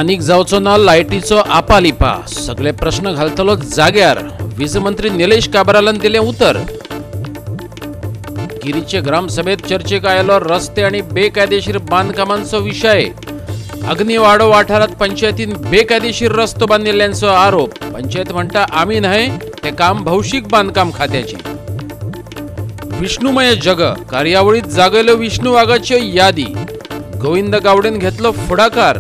आनीक जावचो ना लायटीचो आपालिपा सगळे प्रश्न घालतलो जाग्यार वीज मंत्री निलेश काब्रालान दिले उतर। गिरीचे ग्रामसभेत चर्चेक आयलो रस्ते आणि बेकायदेशीर बांदकामांचो विषय। अग्निवाडो वाठारात पंचायतीन बेकायदेशीर रस्तो बांदिल्ल्यांचो आरोप। पंचायत म्हणटा आम्ही न्हय ते काम भौशीक बांदकाम खात्याची। विष्णुमय जग कार्यावळीत जागयल्यो विष्णू वाघाच्यो यादी। गोविंद गावडेन घेतलो फुडाकार।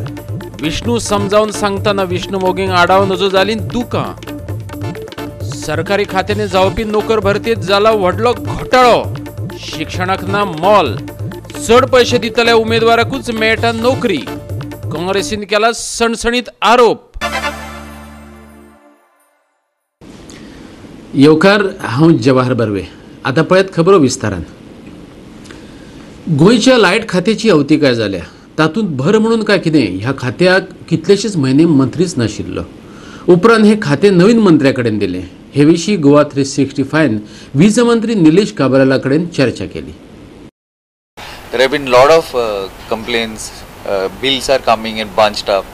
विष्णू समजावून सांगताना विष्णू मोगींक आडाव नजो जाली दुकां। सरकारी खात्याने जावपी नोकर भरतीत जाला व्हडलो घोटाळो। शिक्षणाक ना मोल चड पैसे दितल्या उमेदवाराकूच मेळटा नोकरी। काँग्रेसीन केला सणसणीत आरोप। येवकार हांव जवाहर बर्वे। आता पळयत खबरो विस्तारान। गोंयच्या लायट खात्याची अवतिकाय जाल्या। तातूंत भर म्हणून काय कितें ह्या खात्याक कितलेशेच म्हयने मंत्रीच नाशिल्लो। उपरांत हे खातें नवीन मंत्र्याकडेन दिलें। हे विशीं गोवा 365 वीज मंत्री निलेश काब्राला कडेन चर्चा केली। There have been lot of complaints, bills are coming and bunched up,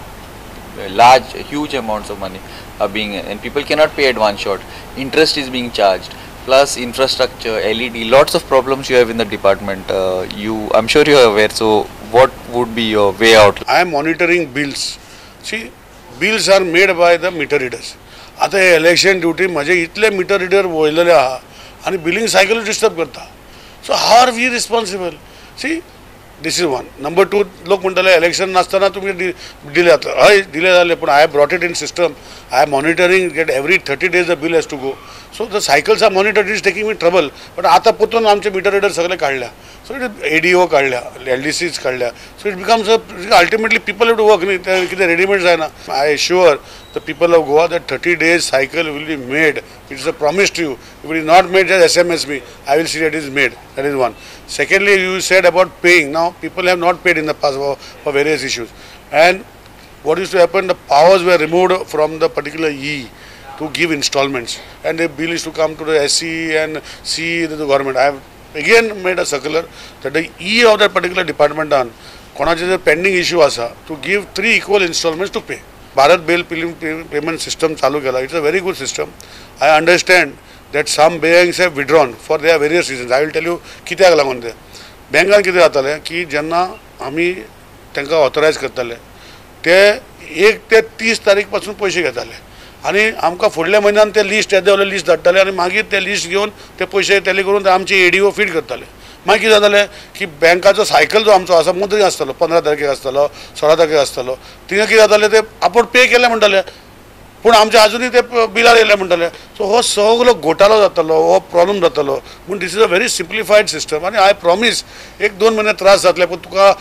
huge amounts of money are being, and people cannot pay at one shot. Interest is being charged, plus infrastructure, LED, lots of problems you have in the department. I'm sure you are aware. So, what would be your way out? I am monitoring bills. See, bills are made by the meter readers. आता हे election duty माझे इतले metre reader वयलेले आहा आणि billing cycle disturb करता. So how are we responsible? See this is one. Number 2 लोक म्हणटाले इलेक्शन नासतना तुम्ही डिले जाता. हय डिले जाले पण I brought it in system. I am monitoring that every 30 days the bill has to go. So the cycles are monitored. It is taking me trouble. But आता पोतून आमचे मीटर रीडर सगळे काढल्या. So it is ADO काढल्या, LDCs काढल्या. So it becomes ultimately people have to work. किती readymade जायना. I assure the people of Goa that 30 days cycle will be made. It is a promise to you. If it is not made, just SMS me. I will see that it is made. That is one. Secondly, you said about paying. Now people have not paid in the past for various issues. And what used to happen, the powers were removed from the particular E to give installments, and the bill is to come to the SC and C to the government. I have again made a circular that the E of that particular department on konache jar pending issue asa to give 3 equal installments to pay. Bharat Bill payment system chalu kela. It's a very good system. I understand that some banks have withdrawn for their various reasons. I will tell you kityak lagun te bankan kite jatale ki jenna आम्ही त्यांना authorise करतले ते 1 ते 30 तारीख पासून पैसे घेताले आणि आमकां फुडल्या म्हयन्यान ते लिस्ट येदवले लिस्ट धाडटाले आणि मागीर ते लिस्ट घेवन ते पैसे टॅली करून ते आमचे ADO फीड करताले. मागीर कितें जातालें की बँकाचो सायकल जो आमचो आसा मुद्दत आसतलो 15 तारखेक आसतलो 16 तारखेक आसतलो तिने कितें जातालें ते आपण पे केले म्हणटाले पूण आमचे अजूनय ते बिलार येयले म्हणटाले. सो हो सगळो घोटाळो जातलो हो प्रॉब्लम जातलो पूण दिस इज अ व्हेरी सिम्प्लिफायड सिस्टम आणि आय प्रॉमिस 1-2 महिने त्रास जातले पण तुका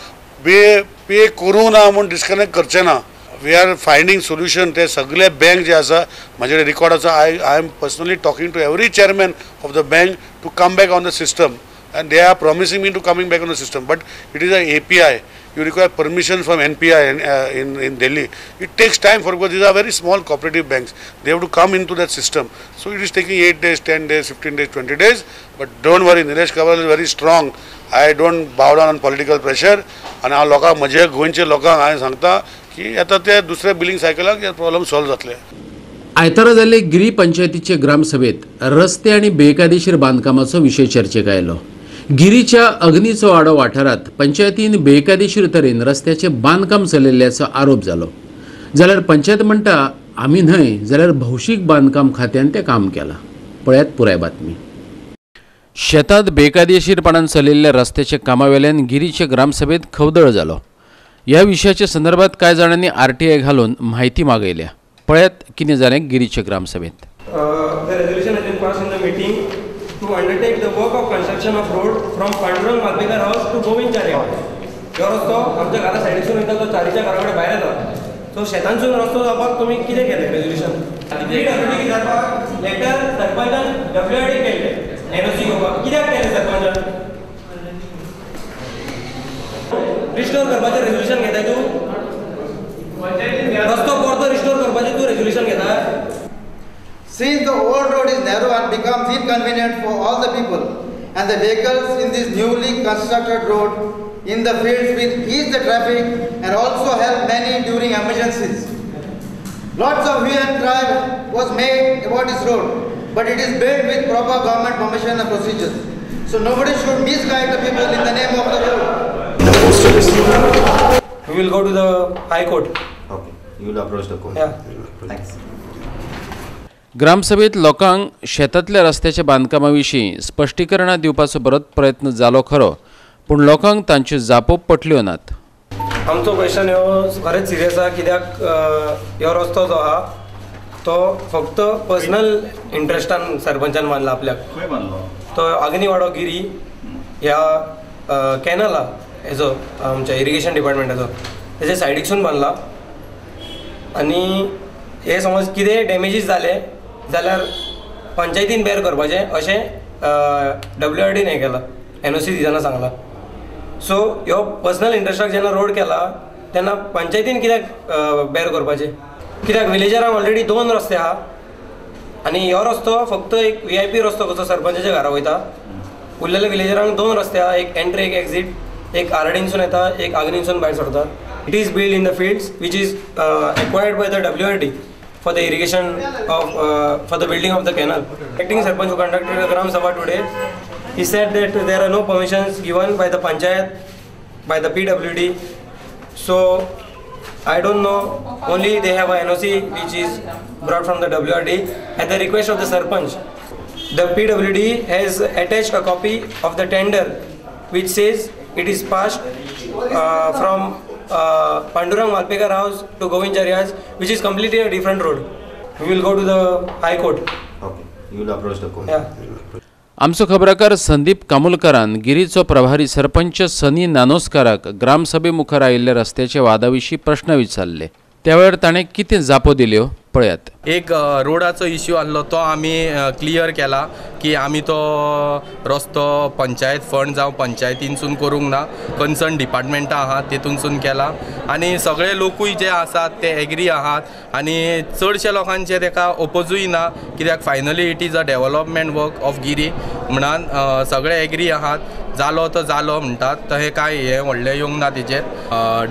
पे करूं ना म्हणून डिस्कनेक्ट करचें ना. We are finding solution. ते सगळे बँक जे आसा म्हाजे रिकॉर्ड आसा. I am personally talking to every chairman of the bank to come back on the system and they are promising me to coming back on the system, but it is a API. You require permission from NPI in Delhi. It takes time because these are very small cooperative banks. They have to come into that system. So it is taking 8 days, 10 days, 15 days, 20 days. But don't worry, Nilesh Kabral is very strong. I don't bow down on political pressure. And our लोकां मजे गोंयचे लोकांक हांवें सांगता की आता ते दुसरे बिलिंग सायकलाक हे प्रॉब्लेम सॉल्व जातले. आयतारा जाल्ले गिरी पंचायतीचे ग्रामसभेत रस्ते आणि बेकायदेशीर बांदकामाचो विशय चर्चेक आयलो. गिरीच्या अग्नीचो वाडो वाठारात पंचायतीन बेकायदेशीर तरेन रस्त्याचे बांदकाम चलिल्ल्याचो आरोप जालो. जाल्यार पंचायत म्हणटा आमी न्हय जाल्यार भौशीक बांदकाम खात्यान तें काम केलां. पळयात पुराय बातमी. शेतात बेकायदेशीरपणान चलिल्ल्या रस्त्याच्या कामावेल्यान गिरीचे ग्रामसभेत खवदळ जालो. ह्या विशयाच्या संदर्भात कांय जाणांनी RTI घालून म्हायती मागयल्या. पळयात कितें जालें गिरीचे ग्रामसभेत. To undertake the work of construction of road from Pandurang Malbekar house to Govind Chari house. ह्यो रस्तो आमच्या घरा सायडीसून वयता तो चारीच्या घरा कडेन भायर येता. सो शेतांसून रस्तो जावपाक तुमी कितें केलें रेजोल्यूशन? कितें जावपाक लेटर सरपंचान WRD केल्ले NOC घेवपाक कित्याक केलें सरपंचान? रिस्टोर करपाचें रेजोल्यूशन घेताय तूं? रस्तो परतो रिस्टोर करपाचें तूं रेजोल्यूशन घेता? Since the old road is narrow and becomes inconvenient for all the people and the vehicles in this newly constructed road in the fields will ease the traffic and also help many during emergencies. Lots of hue and cry was made about this road, but it is built with proper government permission and procedures. So nobody should misguide the people in the name of the road. The postal is. We will go to the High Court. Okay. You will approach the court. Yeah. Thanks. ग्रामसभेत लोकांक शेतांतल्या रस्त्याच्या बांदकामाविशीं स्पश्टीकरणां दिवपाचो बरोच प्रयत्न जालो खरो, पूण लोकांक तांच्यो जापो पटल्यो नात. आमचो क्वेश्चन ह्यो खरेंच सिरियस आहा, कित्याक ह्यो रस्तो जो आहा तो फक्त पर्सनल इंट्रस्टान सरपंचान बांदला आपल्याक. तो अग्निवाडो गिरी ह्या कॅनल आहा हेजो आमच्या इरिगेशन डिपार्टमेंटाचो तेजे सायडीकसून बांदला. आनी हे समज कितें डॅमेजीस जाले जाल्यार पंचायतीन बेर करपाचें अशें WRDन हें केलां, NOC दितना सांगलां. सो ह्यो पर्सनल इंट्रस्टाक जेन्ना रोड केला तेन्ना पंचायतीन कित्याक बेर करपाचें? कित्याक विलेजरांक ऑलरेडी 2 रस्ते आहा आनी ह्यो रस्तो फक्त एक VIP रस्तो कसो सरपंचाच्या घरा वयता. उरलेल्या विलेजरांक 2 रस्ते आहा, एक एंट्री एक एक्झीट, एक आरडीनसून येता, एक आग्नीनसून भायर सरता. It is build in the fields which is acquired by the WRD for the irrigation of for the building of the canal. Acting Sarpanch who conducted a Gram Sabha today, he said that there are no permissions given by the Panchayat, by the PWD. So I don't know, only they have a NOC which is brought from the WRD at the request of the Sarpanch. The PWD has attached a copy of the tender which says it is passed from Pandurang Malpekar House to Govindcharyas, which is completely a different road. We will go to the High Court. Okay. You will approach the court. Yeah. आमचो खबराकार संदीप कामुलकरान गिरीचो प्रभारी सरपंच सनी नानोस्काराक ग्रामसभे मुखार आयिल्ल्या रस्त्याच्या वादाविशीं प्रश्न विचारले. त्या वेळार ताणें कितें जापो दिल्यो पळयात. एक रोडाचो इश्यू आसलो तो आमी क्लियर केला की आमी तो रस्तो पंचायत फंड जावं पंचायतीनसून करूंक ना, कन्सर्न डिपार्टमेंटां आहात तेतूनसून केला आनी सगळे लोकूय जे आसात ते एग्री आहात आनी चडशे लोकांचे तेका ओपोजूय ना, कित्याक finally it is a development work of Giri म्हणून सगळे एग्री आहात. जालो तो जालो म्हणटात, तशें कांय हें व्हडलें येवंक ना तेजेर.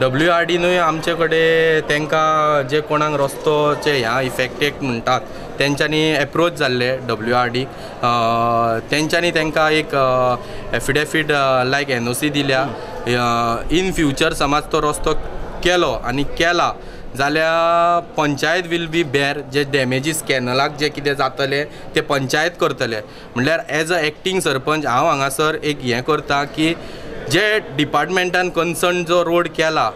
WRDनूय आमचे कडेन तांकां जे कोणाक रस्तोचे ह्या इफेक्टेड म्हणटात तेंच्यांनी एप्रोच जाल्ले WRD. तेंच्यांनी तांकां एक एफिडेविट लायक NOC दिल्या. इन फ्युचर समज तो रस्तो केलो आनी केला जाल्यार पंचायत वील बी बेर जे डॅमेजीस कॅनलाक जे कितें जातले ते पंचायत करतले. म्हणल्यार एज अ एक्टींग सरपंच हांव हांगासर एक हें करता की जे डिपार्टमेंटान कन्सर्न जो रोड केला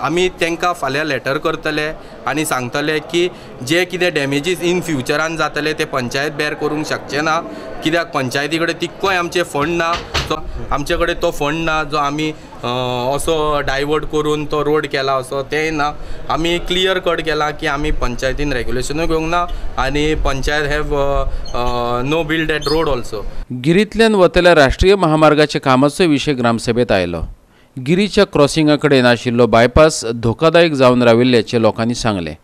आमी तांकां फाल्यां लेटर करतले आनी सांगतले की जे कितें डॅमेजीस इन फ्युचरान जातले ते पंचायत बेर करूंक शकचे ना, कित्याक पंचायती कडेन तितकोय आमचे फंड ना. सो आमचे कडेन तो फंड ना जो आमी असो डायवर्ट करून तो रोड केला असो तें ना. आमी क्लियर कट केला की आमी पंचायतीन रेग्युलेशनूय घेवंक ना आनी panchayat have no build at road also. गिरींतल्यान वतल्या राष्ट्रीय महामार्गाच्या कामाचो विशय ग्रामसभेत आयलो. गिरीच्या क्रॉसिंगा कडेन आशिल्लो बायपास धोकादायक जावन राविल्ल्याचे लोकांनी सांगले.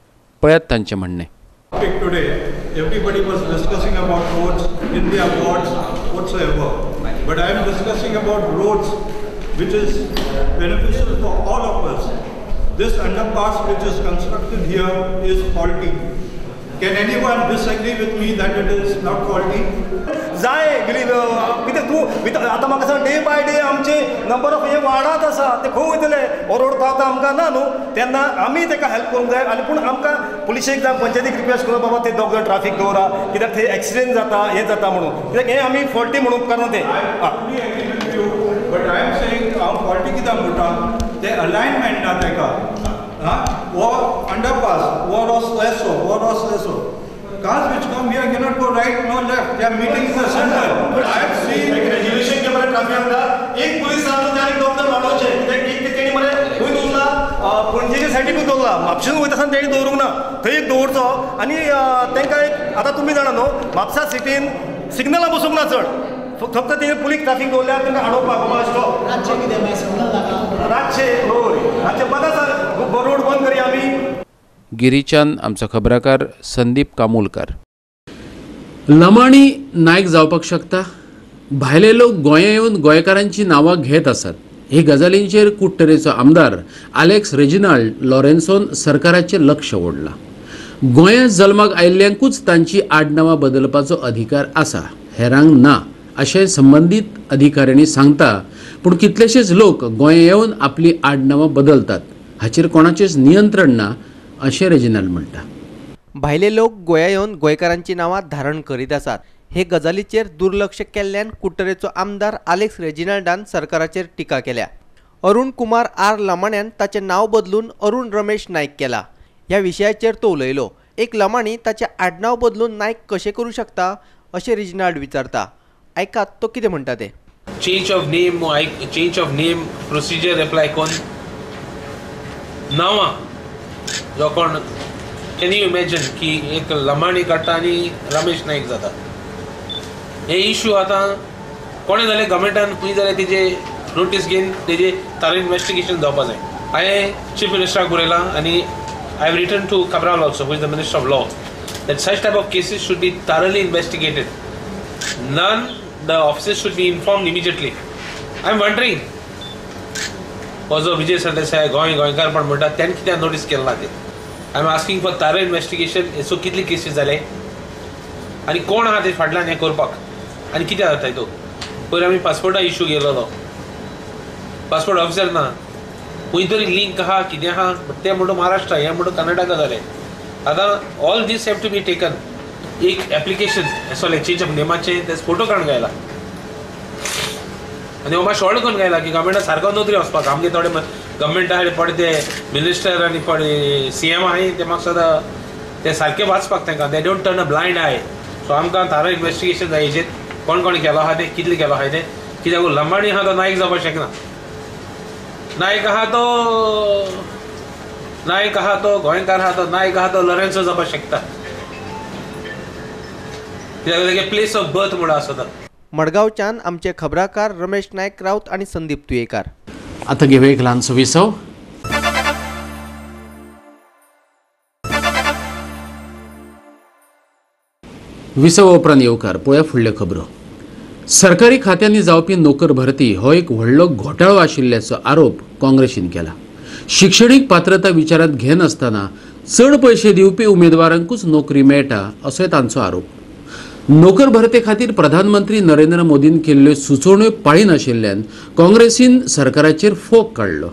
पळयात तांचें म्हणणें. Today, everybody was discussing about roads in their wards whatsoever, but I am discussing about roads which is beneficial for all of us. This underpass which is constructed here is faulty. Can anyone disagree with me that it is not faulty? जाय कितें तूं आतां म्हाका सांग day by day आमचे number of हे वाडत आसा, ते खंय वयतले? हो रोड पावता आमकां ना न्हू, तेन्ना आमी ताका हेल्प करूंक जाय. आनी पूण आमकां पुलिशेक जावं पंचायतीक रिक्वेस्ट करून बाबा ते दोग जाण ट्राफीक दवरा, कित्याक थंय एक्सिडेंट जाता हें जाता म्हणून, कित्याक हें आमी फॉल्टी म्हणून उपकारना तें. बट आय एम सेइंग हांव फॉल्टी कित्याक म्हणटा ते अलायनमेंट ना ताका. वो अंडरपास वो रस्तो cars which come here cannot go right nor left, they are meeting in the center. But I have seen regulation के बरे ट्राफिक आमदा एक पुलीस सांगता त्याने दोग जाण वाडोवचे, कित्याक एक ते तेणी मरे खंय दवरला पणजेच्या सायडीकूच दवरला, म्हापशेन वयता आसतना तेणी दवरूंक ना, थंय एक दवरचो. आनी तांकां एक आतां तुमी जाणा न्हू म्हापसा सिटीन सिग्नलां बसूंक ना चड, फक्त तेणी पुलीस ट्राफीक दवरल्यार तांकां आडोवपाक बाबा स्टॉप रातचे कितें सिग्नल रातचे होय रातचे बंद रोड बंद करी आमी. गिरीच्यान आमचो खबराकार संदीप कामुलकर. लमाणी नायक जावपाक शकता? भायले लोक गोंया येवन गोंयकारांची नांवां घेत आसात. हे गजालींचेर कुट्टरेचो आमदार आलेक्स रेजिनाल्ड लॉरेन्सोन सरकाराचें लक्ष ओडलां. गोंयांत जल्माक आयिल्ल्यांकूच तांची आडनांवां बदलपाचो अधिकार आसा, हेरांक ना अशें संबंदीत अधिकाऱ्यांनी सांगता. पूण कितलेशेच लोक गोंय येवन आपली आडनांवां बदलतात, हाचेर कोणाचेंच नियंत्रण ना अशें रेजिनाल्ड म्हणटा. भायले लोक गोंया येवन गोंयकारांची नांवां धारण करीत आसात. हे गजालीचेर दुर्लक्ष केल्ल्यान कुट्टरेचो आमदार आलेक्स रेजिनाल्डान सरकाराचेर टिका केल्या. अरुण कुमार आर लमाण्यान ताचें नांव बदलून अरुण रमेश नायक केला. ह्या विशयाचेर तो उलयलो. एक लमाणी ताचें आडनांव बदलून नायक कशें करूं शकता अशें रेजिनाल्ड विचारता. ऐकात तो कितें म्हणटा ते. Change of name procedure apply करून नांवां जो कोण कॅन यू इमॅजिन की एक लमाणी काडटा आनी रमेश नायक जाता. हे इश्यू आतां कोणें जाल्यार गव्हर्मेंटान खंय जाल्यार तेजे नोटीस घेवन तेजे तार इन्वेस्टिगेशन जावपा जाय. हांवें चीफ मिनिस्टराक बरयलां आनी I have written to Cabral also, who is the Minister of Law, that such type of cases should be thoroughly investigated. None, the officers should be informed immediately. I am wondering, also Vijay Sardesai, Goinkar पण म्हणटा त्यान कित्याक notice केलें ना ते. I am asking for thorough investigation. So कितली cases जाले आनी कोण आहा ते फाटल्यान हें करपाक आनी कित्याक जाता तो. पयर आमी पासपोर्टा इश्यू केलोलो, पासपोर्ट ऑफिसर ना, खंय तरी लिंक आहा कितें आहा, ते म्हणटा महाराष्ट्रा, हे म्हणटा कर्नाटका जालें. आतां all these have to be taken. एक एप्लिकेशन असो चेंज ऑफ नेमाचें ते फोटो काडून गायला आनी हो मातशें व्हड करून गायला की गव्हर्मेंटा सारको नोकरी वचपाक. आमगे थोडे गव्हर्मेंटा पडे ते मिनिस्टर आनी पडे CM आहाय ते म्हाका सदां ते सारके वाचपाक तांकां. They don't turn a blind I. So आमकां थारो इन्वेस्टिगेशन जाय हेजेर कोण कोण केलो आहा ते, कितले केलो आहाय ते. कित्याक लंबाणी आहा तो नायक जावपाक शकना. नायक आहा तो गोंयकार आहा तो नायक आहा तो लॉरेन्सो जावपाक शकता. कित्याक तेगे प्लेस ऑफ बर्थ म्हणून आसता. मडगांवच्यान आमचे खबराकार रमेश नायक राऊत आणि संदीप तुयेकार. आतां घेवया एक ल्हानसो विसव. विसव उपरांत येवकार पळया फुडल्यो खबरो. सरकारी खात्यांनी जावपी नोकर भरती हो एक व्हडलो घोटाळो आशिल्ल्याचो आरोप काँग्रेसीन केला. शिक्षणीक पात्रता विचारात घेनासतना चड पयशे दिवपी उमेदवारांकूच नोकरी मेळटा असोय तांचो आरोप. नोकर भरते खातीर प्रधानमंत्री नरेंद्र मोदीन केल्ल्यो सुचोवण्यो पाळिनाशिल्ल्यान काँग्रेसीन सरकाराचेर फोग काडलो.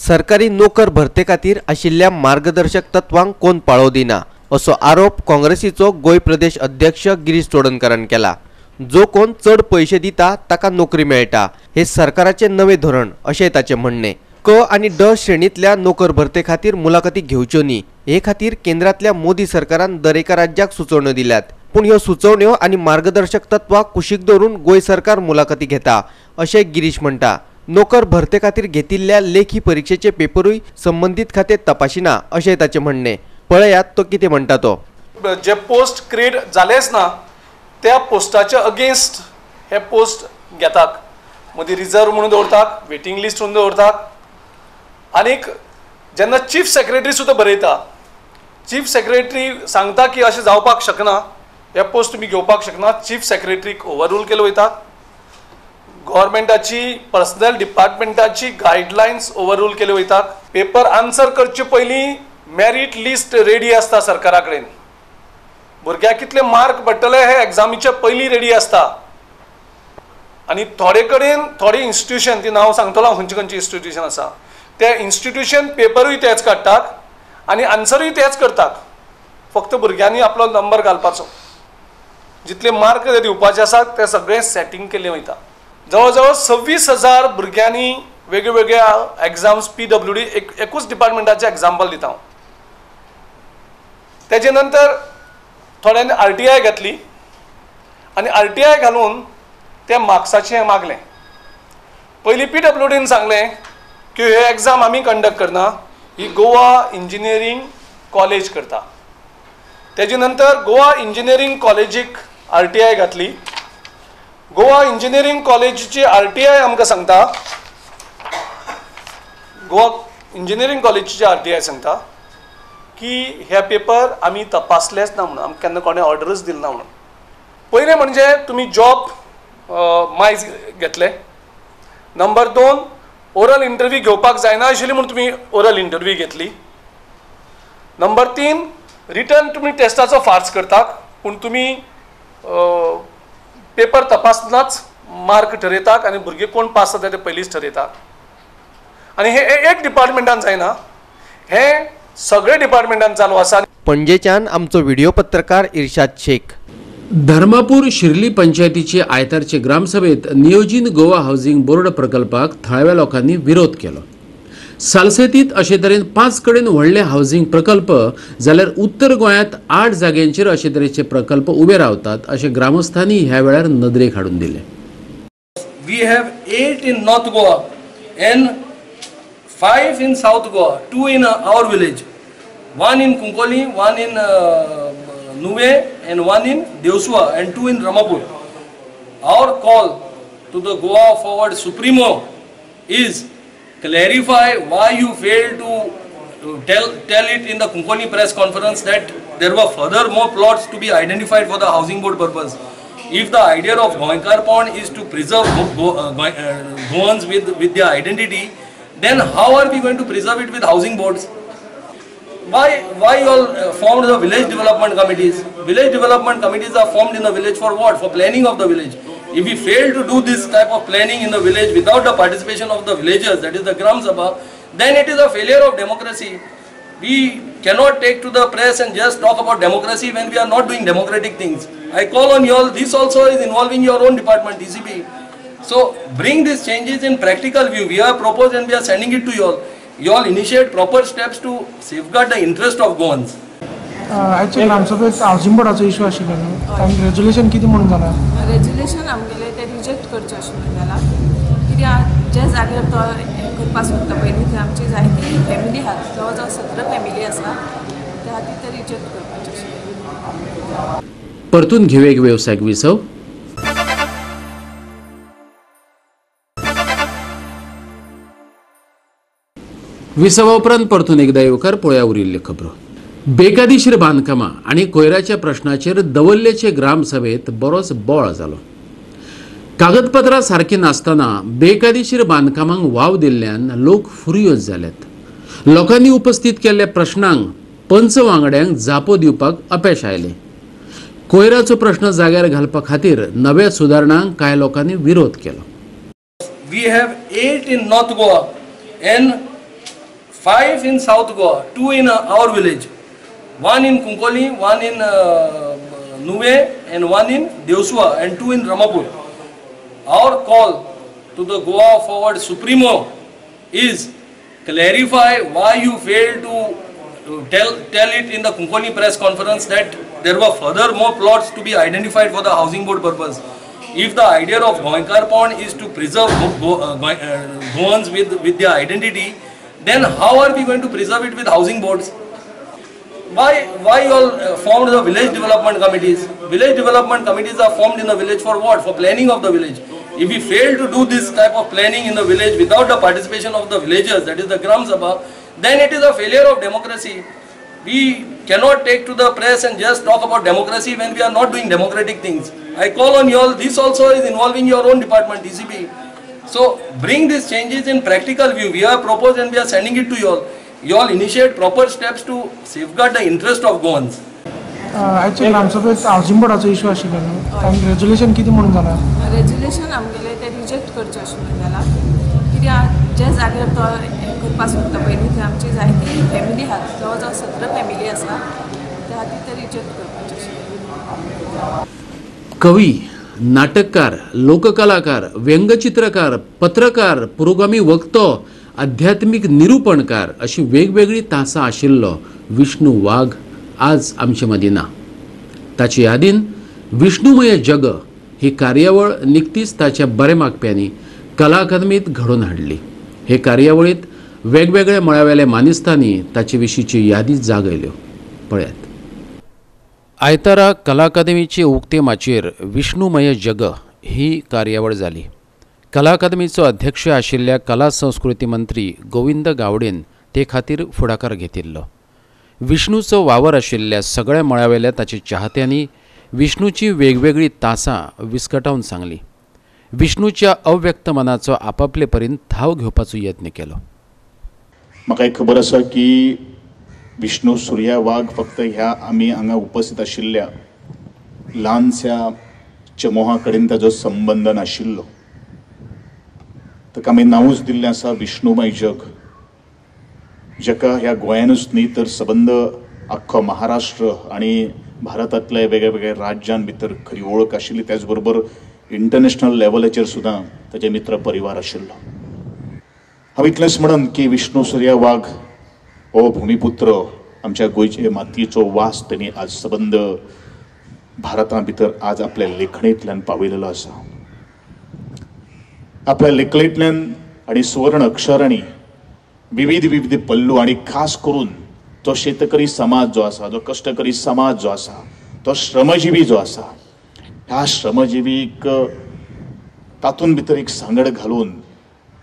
सरकारी नोकर भरते खातीर आशिल्ल्या मार्गदर्शक तत्वांक कोण पाळो दिना असो आरोप काँग्रेसीचो गोंय प्रदेश अध्यक्ष गिरीश चोडणकरान केला. जो कोण चड पयशे दिता ताका नोकरी मेळटा हे सरकाराचे नवे धोरण अशें ताचें म्हणणें. क आनी ड श्रेणींतल्या नोकर भरते खातीर मुलाखती घेवच्यो न्ही हे खातीर केंद्रांतल्या मोदी सरकारान दरेका राज्याक सुचोवण्यो दिल्यात. पूण ह्यो सुचोवण्यो आनी मार्गदर्शक तत्वां कुशीक दवरून गोंय सरकार मुलाखती घेता अशें गिरीश म्हणटा. नोकर भरते खातीर घेतिल्ल्या लेखी परीक्षेचे पेपरूय संबंदीत खातें तपाशिना अशें ताचें म्हणणें. पळयात तो कितें म्हणटा तो. जे पोस्ट क्रिएट जालेच ना त्या पोस्टाच्या अगेन्स्ट हे पोस्ट घेतात. मदीं रिजर्व म्हणून दवरतात, वेटिंग लिस्ट म्हणून दवरतात. आनीक जेन्ना चीफ सेक्रेटरी सुद्दां बरयता, चीफ सेक्रेटरी सांगता की अशें जावपाक शकना, हे पोस्ट तुमी घेवपाक शकना, चीफ सेक्रेटरीक ओवररूल केलो वयता. गव्हर्मेंटाची पर्सनल डिपार्टमेंटाची गायडलायन्स ओवररूल केल्यो वयतात. पेपर आन्सर करचे पयलीं मेरिट लिस्ट रेडी आसता सरकारा कडेन. भुरग्याक कितले मार्क पडटले हे एग्जामीचे पयलीं रेडी आसता. आनी थोडे कडेन थोडे इन्स्टिट्यूशन, ती नांव सांगतलो हांव खंयची खंयची इन्स्टिट्यूशन आसा, ते इन्स्टिट्यूशन पेपरूय तेच काडटात आनी आन्सरूय तेच करतात. फक्त भुरग्यांनी आपलो नंबर घालपाचो. जितले मार्क ते दिवपाचे आसात ते सगळें सेटींग केल्लें वयता. जवळ जवळ 26,000 भुरग्यांनी वेगवेगळ्या एग्जाम्स PWD एकूच डिपार्टमेंटाचे एग्जाम्पल दिता हांव. तेजे नंतर थोड्यांनी RTI घेतली आनी RTI घालून ते मार्क्साचें मागलें. पयलीं PWDन सांगलें की हे एग्जाम आमी कंडक्ट करना, ही गोवा इंजिनियरींग कॉलेज करता. तेजे नंतर गोवा इंजिनियरींग कॉलेजीक RTI घातली. गोवा इंजिनियरींग कॉलेजीची RTI आमकां सांगता, गोवा इंजिनियरींग कॉलेजीची RTI सांगता की हे पेपर आमी तपासलेच ना म्हणून, आमकां केन्ना कोणें ऑर्डरच दिली ना म्हणून. पयलें म्हणजे तुमी जॉब मायज घेतले. नंबर 2, ओरल इंटरव्यू घेवपाक जायना आशिल्ली म्हणून तुमी ओरल इंटरव्यू घेतली. नंबर 3, रिटर्न तुमी टेस्टाचो फार्स करतात पूण तुमी पेपर तपासनाच मार्क ठरयतात आनी भुरगे कोण पास जाता ते पयलींच ठरयतात. आनी हे एक डिपार्टमेंटान जायना, हे सगळे डिपार्टमेंटान चालू आसा. पणजेच्यान आमचो व्हिडिओ पत्रकार इर्शाद शेख. धर्मापूर शिर्ली पंचायतीचे आयतारचे ग्रामसभेत नियोजित गोवा हाऊसिंग बोर्ड प्रकल्पाक थळाव्या लोकांनी विरोध केलो. सालसेतीत अशे तरेन 5 कडेन व्हडले हाऊसिंग प्रकल्प जाल्यार उत्तर गोंयांत 8 जाग्यांचेर अशे तरेचे प्रकल्प उबे रावतात अशे ग्रामस्थांनी ह्या वेळार नदरेक हाडून दिले. We have 8 in North Goa and 5 in South Goa, 2 in our village, 1 in Kunkoli, 1 in Nuve and 1 in Deusua and 2 in Ramapur. Our call to the Goa Forward Supremo is clarify why you failed to tell it in the Kunkoli press conference that there were further more plots to be identified for the housing board purpose. If the idea of Goinkar Pond is to preserve Goans with their identity, then how are we going to preserve it with housing boards? Why you all formed the village development committees? Village development committees are formed in the village for what? For planning of the village. If we fail to do this type of planning in the village without the participation of the villagers, that is the Gram Sabha, then it is a failure of democracy. We cannot take to the press and just talk about democracy when we are not doing democratic things. I call on you all, this also is involving your own department, DCP. So bring these changes in practical view. We have proposed and we are sending it to you all. You all initiate proper steps to safeguard the interest of Goans. Actually, ग्रामसभेत housing बोर्डाचो issue आशिल्लो आनी resolution कितें म्हणून जालां? Resolution आमगेलें तें reject करचें आशिल्लें जालां कित्याक जे जाग्यार तो करपाक सोदता पळय थंय आमची जायती फॅमिली आसात, जवळ जवळ 17 फॅमिली आसा, त्या खातीर तें रिजेक्ट करपाचें आशिल्लें. परतून घेऊ एक व्यावसायिक विसव. विसवा उपरांत परतून एकदा येवकार पळोवया उरिल्ल्यो खबरो. बेकायदेशीर बांदकामां आनी कोयराच्या प्रश्नाचेर दवरलेचे ग्रामसभेत बरोच बोळ जालो. कागदपत्रां सारकी नासतना बेकायदेशीर बांदकामांक वाव दिल्ल्यान लोक फुर्योज जाल्यात. लोकांनी उपस्थित केल्ल्या प्रश्नांक पंच वांगड्यांक जापो दिवपाक अपेस आयलें. कोयराचो प्रश्न जाग्यार घालपा खातीर नव्या सुदारणांक कांय लोकांनी विरोध केलो. We have 8 in North Goa and 5 in South Goa, 2 in our village, 1 in Kunkoli, 1 in Nuve and 1 in Deusua and 2 in Ramapur. Our call to the Goa Forward Supremo is clarify why you failed to tell it in the Kunkoli press conference that there were further more plots to be identified for the housing board purpose. If the idea of Goinkar Pond is to preserve Goans with their identity, then how are we going to preserve it with housing boards? Why you all formed the village development committees? Village development committees are formed in the village for what? For planning of the village. If we fail to do this type of planning in the village without the participation of the villagers, that is the Gram Sabha, then it is a failure of democracy. We cannot take to the press and just talk about democracy when we are not doing democratic things. I call on you all, this also is involving your own department, DCP. So bring these changes in practical view. We have proposed and we are sending it to you all. You all initiate proper steps to safeguard the interest of Goans. Actually, ग्रामसभेत housing बोर्डाचो issue आशिल्लो आनी resolution कितें म्हणून जालां? Resolution आमगेलें तें reject करचें आशिल्लें जालां कित्याक जे जाग्यार तो करपाक सोदता पळय थंय आमची जायती फॅमिली आसात, जवळ जवळ 17 फॅमिली आसा, त्या खातीर तें रिजेक्ट करपाचें आशिल्लें. कवी, नाटककार, लोककलाकार, व्यंगचित्रकार, पत्रकार, पुरोगामी वक्तो, आध्यात्मिक निरूपणकार अशी वेगवेगळी तासां आशिल्लो विष्णू वाघ आज आमचे मदीं ना. ताचे यादीन विष्णुमय जग ही कार्यावळ निकतीच ताच्या बरे मागप्यांनी कला अकादमीत घडोवन हाडली. हे कार्यावळीत वेगवेगळ्या मळावेल्या मानेस्तांनी ताचे विशींची यादी जागयल्यो. पळयात. आयतारा कला अकादमीचे उक्ते माचयेर विष्णुमय जग ही कार्यावळ जाली. कला अकादमीचो अध्यक्ष आशिल्ल्या कला संस्कृती मंत्री गोविंद गावडेन ते खातीर फुडाकार घेतिल्लो. विष्णूचो वावर आशिल्ल्या सगळ्या मळावेल्या ताच्या चाहत्यांनी विष्णूची वेगवेगळी तासां विस्कटावन सांगली. विष्णूच्या अव्यक्त मनाचो आपापले परीन थाव घेवपाचो यत्न केलो. म्हाका एक खबर आसा की विष्णू सुर्या वाघ फक्त ह्या आमी हांगा उपस्थित आशिल्ल्या ल्हानशा चमोहा कडेन ताजो संबंध नाशिल्लो. ताका आमी नांवूच दिल्लें आसा विष्णुमय जग, जाका ह्या गोंयानूच न्ही तर सबंद आख्खो महाराष्ट्र आनी भारतांतल्या वेगळ्या वेगळ्या राज्यां भितर खरी वळख आशिल्ली. त्याच बरोबर इंटरनॅशनल लेवलाचेर सुद्दां ताचे मित्र परिवार आशिल्लो. हांव इतलेंच म्हणन की विष्णू सुर्या वाघ हो भूमिपुत्र आमच्या गोंयचे मातयेचो वास त्यांनी आज सबंद भारता भितर आज आपल्या लेखणेंतल्यान पावयलेलो आसा. आपल्या लेखणेंतल्यान आनी सुवर्ण अक्षरांनी विविध विविध पल्लू आनी खास करून तो शेतकरी समाज जो आसा, जो कश्टकरी समाज जो आसा, तो श्रमजीवी जो आसा, ह्या श्रमजीवीक तातूंत भितर एक सांगड घालून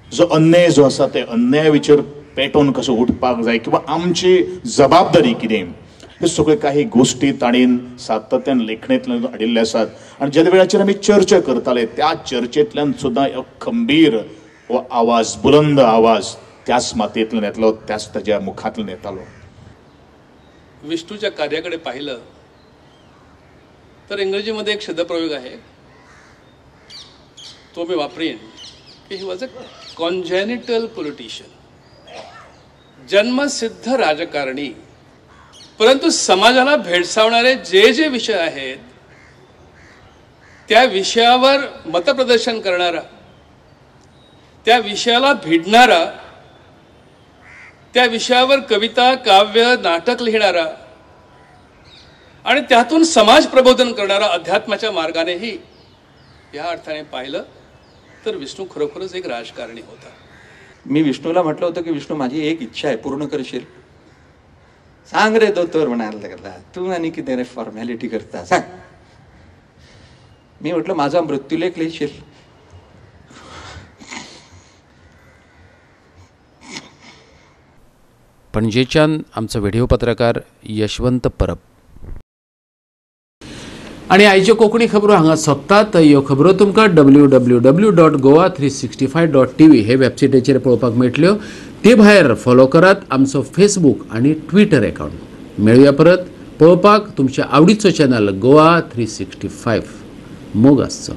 जो अन्याय जो आसा ते अन्याया विचर पेटोवन कसो उठपाक जाय किंवा आमची जबाबदारी कितें, हे सगळे काही गोष्टी ताणीन सातत्यान लेखणेंतल्यान हाडिल्ले आसात. आनी ज्या वेळाचेर आमी चर्चा करताले त्या चर्चेंतल्यान सुद्दां एक खंबीर हो आवाज, बुलंद आवाज त्याच मातयेंतल्यान येतलो, त्याच ताच्या मुखांतल्यान येतालो. विष्णूच्या कार्याकडे पाहिलं तर इंग्रजीमध्ये एक शब्दप्रयोग आहे, तो मी वापरीन की he was a congenital politician, जन्मसिद्ध राजकारणी. परंतु समाजाला भेडसावणारे जे जे विषय आहेत त्या विषयावर मतप्रदर्शन करणारा, त्या विषयाला भिडणारा, त्या विषयावर कविता, काव्य, नाटक लिहिणारा आणि त्यातून समाज प्रबोधन करणारा अध्यात्माच्या मार्गानेही या अर्थाने पाहिलं तर विष्णू खरोखरच एक राजकारणी होता. मी विष्णूला म्हटलं होतं की विष्णू माझी एक इच्छा आहे, पूर्ण करशील? सांग रे दोतर म्हणायला लागला, तू आणि किती रे फॉर्मॅलिटी करता सांग. मी म्हटलं माझा मृत्यूलेख लिहिशील? पणजेच्यान आमचो व्हिडिओ पत्रकार यशवंत परब. आणि आयच्यो कोंकणी खबरो हांगा सोंपतात. ह्यो खबरो तुमकां www.goa365.tv हे वेबसायटीचेर पळोवपाक मेळटल्यो. ते भायर फॉलो करात आमचो फेसबूक आनी ट्विटर अकाउंट. मेळुया परत. पळोवपाक तुमच्या आवडीचो चॅनल गोवा 365. मोग आसचो.